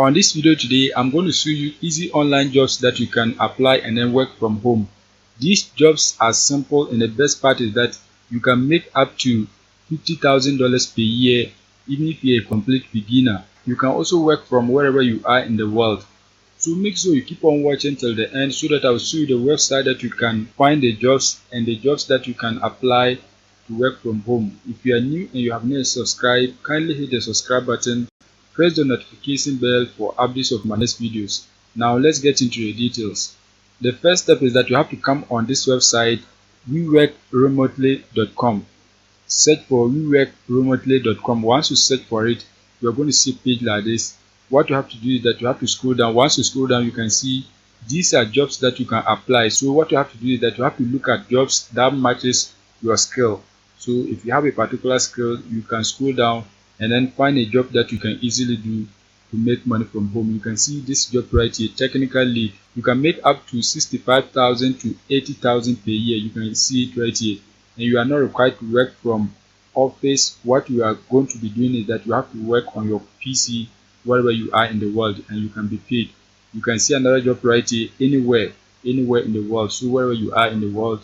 On this video today, I'm going to show you easy online jobs that you can apply and then work from home. These jobs are simple, and the best part is that you can make up to $50,000 per year even if you're a complete beginner. You can also work from wherever you are in the world. So make sure you keep on watching till the end so that I will show you the website that you can find the jobs and the jobs that you can apply to work from home. If you are new and you have not subscribed, kindly hit the subscribe button. Press the notification bell for updates of my next videos. Now let's get into the details. The first step is that you have to come on this website, weworkremotely.com. Search for weworkremotely.com. Once you search for it, you are going to see a page like this. What you have to do is that you have to scroll down. Once you scroll down, you can see these are jobs that you can apply. So what you have to do is that you have to look at jobs that matches your skill. So if you have a particular skill, you can scroll down and then find a job that you can easily do to make money from home. You can see this job right here, technical lead. You can make up to 65,000 to 80,000 per year. You can see it right here. And you are not required to work from office. What you are going to be doing is that you have to work on your PC wherever you are in the world, and you can be paid. You can see another job right here, anywhere in the world. So wherever you are in the world,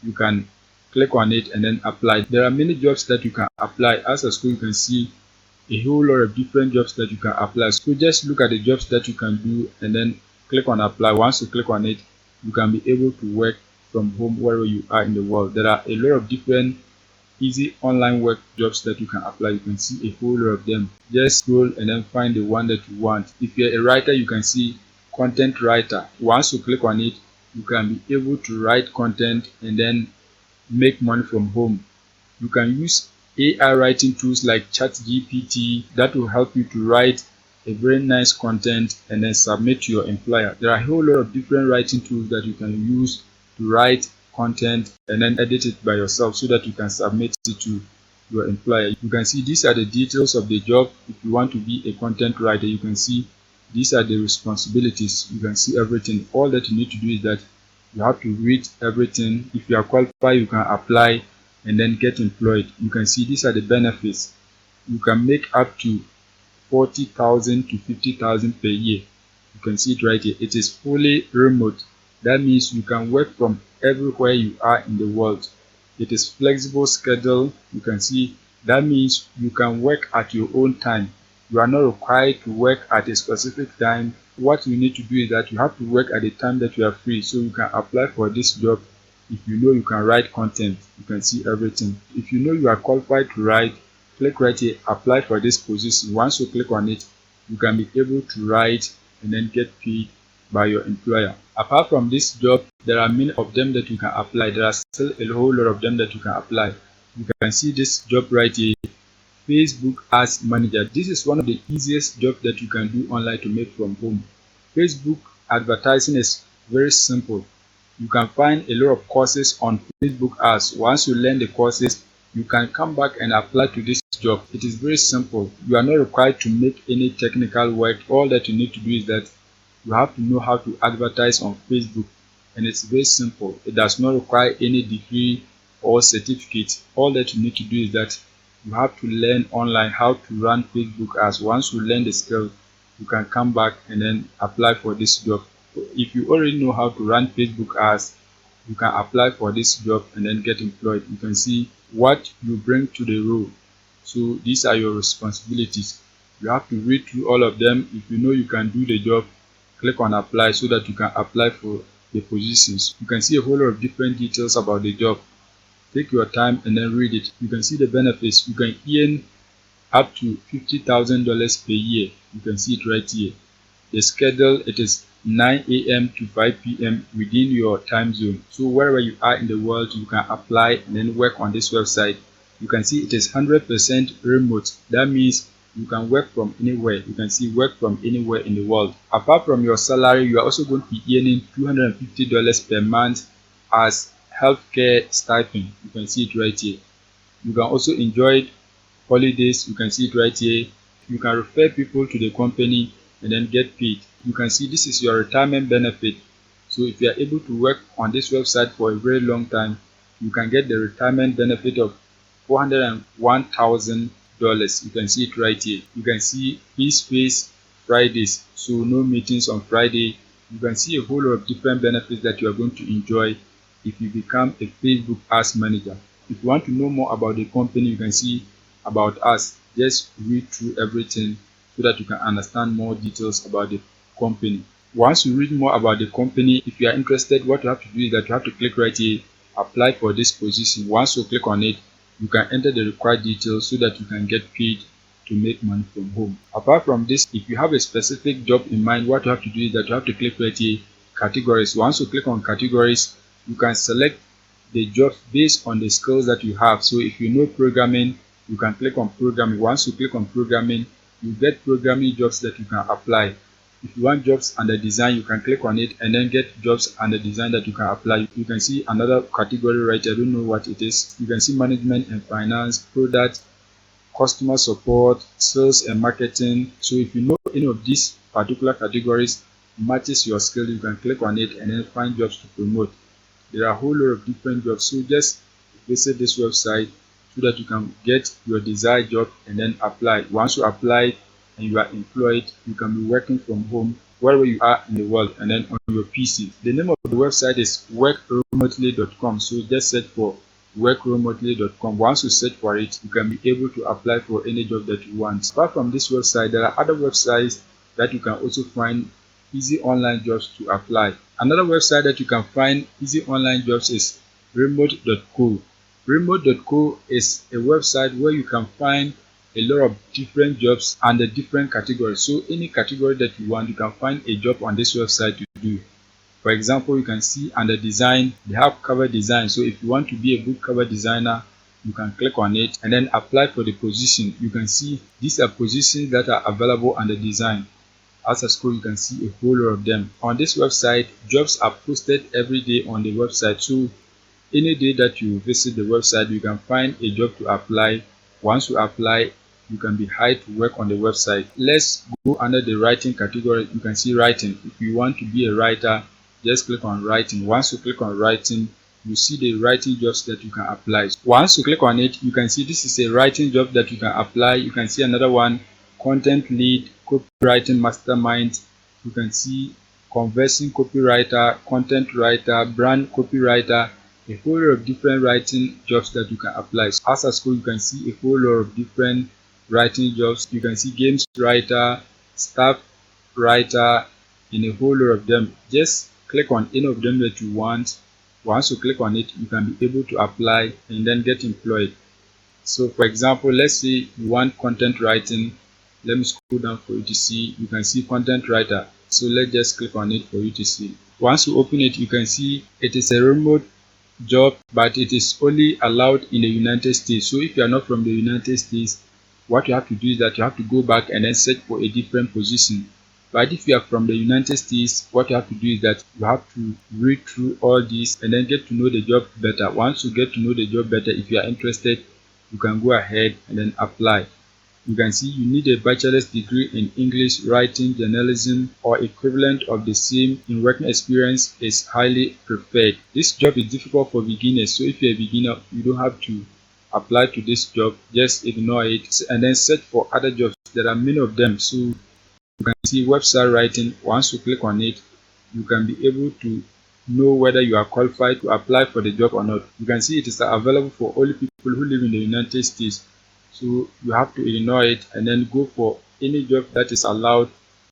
you can click on it and then apply. There are many jobs that you can apply. As a school, you can see a whole lot of different jobs that you can apply. So just look at the jobs that you can do and then click on apply. Once you click on it, you can be able to work from home wherever you are in the world. There are a lot of different easy online work jobs that you can apply. You can see a whole lot of them. Just scroll and then find the one that you want. If you're a writer, you can see content writer. Once you click on it, you can be able to write content and then make money from home. You can use AI writing tools like ChatGPT that will help you to write a very nice content and then submit to your employer. There are a whole lot of different writing tools that you can use to write content and then edit it by yourself so that you can submit it to your employer. You can see these are the details of the job. If you want to be a content writer, you can see these are the responsibilities. You can see everything. All that you need to do is that you have to read everything. If you are qualified, you can apply and then get employed. You can see these are the benefits. You can make up to 40,000 to 50,000 per year. You can see it right here. It is fully remote. That means you can work from everywhere you are in the world. It is flexible schedule. You can see that means you can work at your own time. You are not required to work at a specific time. What you need to do is that you have to work at the time that you are free, so you can apply for this job. If you know you can write content, you can see everything. If you know you are qualified to write, click right here, apply for this position. Once you click on it, you can be able to write and then get paid by your employer. Apart from this job, there are many of them that you can apply. There are still a whole lot of them that you can apply. You can see this job right here, Facebook Ads Manager. This is one of the easiest jobs that you can do online to make from home. Facebook advertising is very simple. You can find a lot of courses on Facebook ads. Once you learn the courses, you can come back and apply to this job. It is very simple. You are not required to make any technical work. All that you need to do is that you have to know how to advertise on Facebook, and it's very simple. It does not require any degree or certificate. All that you need to do is that you have to learn online how to run Facebook ads. Once you learn the skill, you can come back and then apply for this job. If you already know how to run Facebook ads, you can apply for this job and then get employed. You can see what you bring to the role. So these are your responsibilities. You have to read through all of them. If you know you can do the job, click on apply so that you can apply for the positions. You can see a whole lot of different details about the job. Take your time and then read it. You can see the benefits. You can earn up to $50,000 per year. You can see it right here. The schedule, it is 9 a.m. to 5 p.m. within your time zone. So wherever you are in the world, you can apply and then work on this website. You can see it is 100% remote. That means you can work from anywhere. You can see work from anywhere in the world. Apart from your salary, you are also going to be earning $250 per month as healthcare stipend. You can see it right here. You can also enjoy holidays. You can see it right here. You can refer people to the company and then get paid. You can see this is your retirement benefit. So if you are able to work on this website for a very long time, you can get the retirement benefit of $401,000. You can see it right here. You can see his face Fridays, so no meetings on Friday. You can see a whole lot of different benefits that you are going to enjoy if you become a Facebook Ads Manager. If you want to know more about the company, you can see about us. Just read through everything so that you can understand more details about the company. Once you read more about the company, if you are interested, what you have to do is that you have to click right here, apply for this position. Once you click on it, you can enter the required details so that you can get paid to make money from home. Apart from this, if you have a specific job in mind, what you have to do is that you have to click right here, categories. Once you click on categories, you can select the jobs based on the skills that you have. So if you know programming, you can click on programming. Once you click on programming, you get programming jobs that you can apply. If you want jobs under design, you can click on it and then get jobs under design that you can apply. You can see another category right here. I don't know what it is. You can see management and finance, product, customer support, sales and marketing. So if you know any of these particular categories matches your skill, you can click on it and then find jobs to promote. There are a whole lot of different jobs, so just visit this website so that you can get your desired job and then apply. Once you apply and you are employed, you can be working from home wherever you are in the world and then on your PC. The name of the website is workremotely.com, so just search for workremotely.com. Once you search for it, you can be able to apply for any job that you want. Apart from this website, there are other websites that you can also find easy online jobs to apply. Another website that you can find easy online jobs is remote.co. Remote.co is a website where you can find a lot of different jobs under different categories. So any category that you want, you can find a job on this website to do. For example, you can see under design, they have cover design. So if you want to be a good cover designer, you can click on it and then apply for the position. You can see these are positions that are available under design. As a school, you can see a whole lot of them. On this website, jobs are posted every day on the website. So any day that you visit the website, you can find a job to apply. Once you apply, you can be hired to work on the website. Let's go under the writing category. You can see writing. If you want to be a writer, just click on writing. Once you click on writing, you see the writing jobs that you can apply. Once you click on it, you can see this is a writing job that you can apply. You can see another one, content lead, copywriting mastermind. You can see conversing copywriter, content writer, brand copywriter, a whole lot of different writing jobs that you can apply. As a school, you can see a whole lot of different writing jobs. You can see games writer, staff writer, and a whole lot of them. Just click on any of them that you want. Once you click on it, you can be able to apply and then get employed. So for example, let's say you want content writing. Let me scroll down for you to see. You can see content writer. So let's just click on it for you to see. Once you open it, you can see it is a remote job, but it is only allowed in the United States. So if you are not from the United States, what you have to do is that you have to go back and then search for a different position. But if you are from the United States, what you have to do is that you have to read through all this and then get to know the job better. Once you get to know the job better, if you are interested, you can go ahead and then apply. You can see you need a bachelor's degree in English, writing, journalism, or equivalent of the same in working experience is highly preferred. This job is difficult for beginners, so if you're a beginner, you don't have to apply to this job. Just ignore it and then search for other jobs. There are many of them. So you can see website writing. Once you click on it, you can be able to know whether you are qualified to apply for the job or not. You can see it is available for only people who live in the United States. So you have to ignore it and then go for any job that is allowed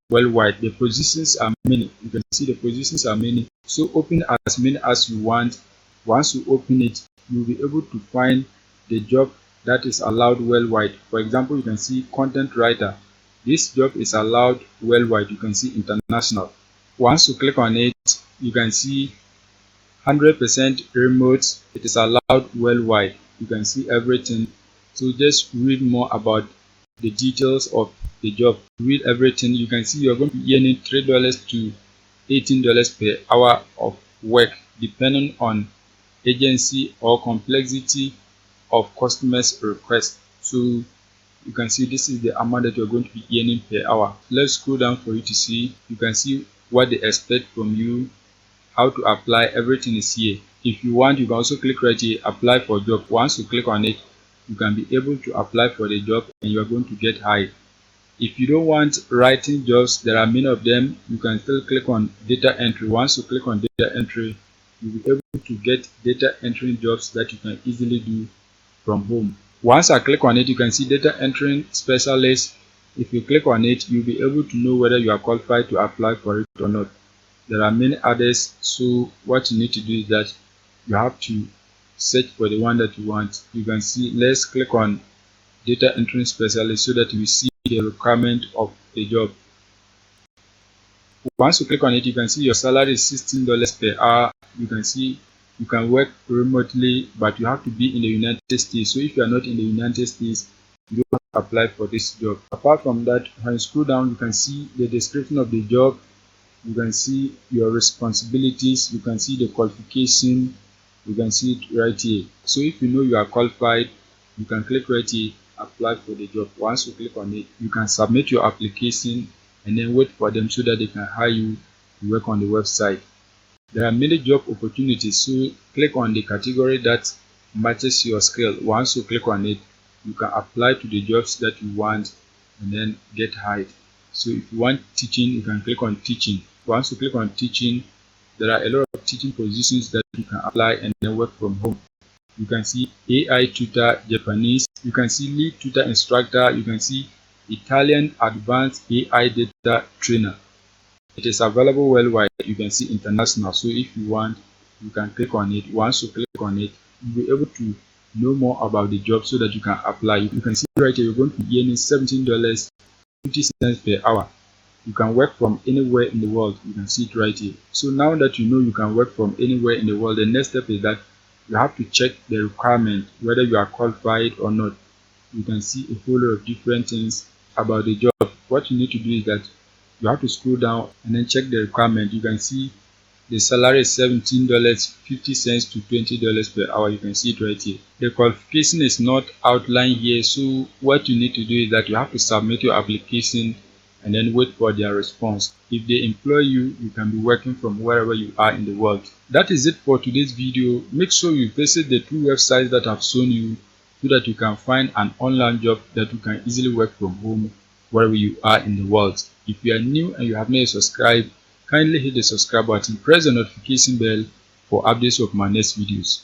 worldwide. The positions are many. You can see the positions are many. So open as many as you want. Once you open it, you'll be able to find the job that is allowed worldwide. For example, you can see content writer. This job is allowed worldwide. You can see international. Once you click on it, you can see 100% remote. It is allowed worldwide. You can see everything. So just read more about the details of the job. Read everything. You can see you're going to be earning $3 to $18 per hour of work, depending on agency or complexity of customers' request. So you can see this is the amount that you're going to be earning per hour. Let's scroll down for you to see. You can see what they expect from you, how to apply. Everything is here. If you want, you can also click right here, apply for job. Once you click on it, you can be able to apply for the job and you are going to get hired. If you don't want writing jobs, there are many of them. You can still click on data entry. Once you click on data entry, you'll be able to get data entering jobs that you can easily do from home. Once I click on it, you can see data entering specialist. If you click on it, you'll be able to know whether you are qualified to apply for it or not. There are many others, so what you need to do is that you have to search for the one that you want. You can see, let's click on data entering specialist so that we see the requirement of the job. Once you click on it, you can see your salary is $16 per hour. You can see you can work remotely, but you have to be in the United States. So if you are not in the United States, you don't have to apply for this job. Apart from that, when you scroll down, you can see the description of the job. You can see your responsibilities. You can see the qualification. You can see it right here. So if you know you are qualified, you can click right here, apply for the job. Once you click on it, you can submit your application and then wait for them so that they can hire you to work on the website. There are many job opportunities, so click on the category that matches your skill. Once you click on it, you can apply to the jobs that you want and then get hired. So if you want teaching, you can click on teaching. Once you click on teaching, there are a lot of teaching positions that you can apply and then work from home. You can see AI tutor Japanese, you can see lead tutor instructor, you can see Italian advanced AI data trainer. It is available worldwide. You can see international. So if you want, you can click on it. Once you click on it, you'll be able to know more about the job so that you can apply. You can see right here, you're going to be earning $17.50 per hour. You can work from anywhere in the world. You can see it right here. So now that you know you can work from anywhere in the world, the next step is that you have to check the requirement, whether you are qualified or not. You can see a whole lot of different things about the job. What you need to do is that you have to scroll down and then check the requirement. You can see the salary is $17.50 to $20 per hour. You can see it right here. The qualification is not outlined here, so what you need to do is that you have to submit your application and then wait for their response. If they employ you, you can be working from wherever you are in the world. That is it for today's video. Make sure you visit the two websites that I've shown you so that you can find an online job that you can easily work from home wherever you are in the world. If you are new and you have not subscribed, kindly hit the subscribe button, press the notification bell for updates of my next videos.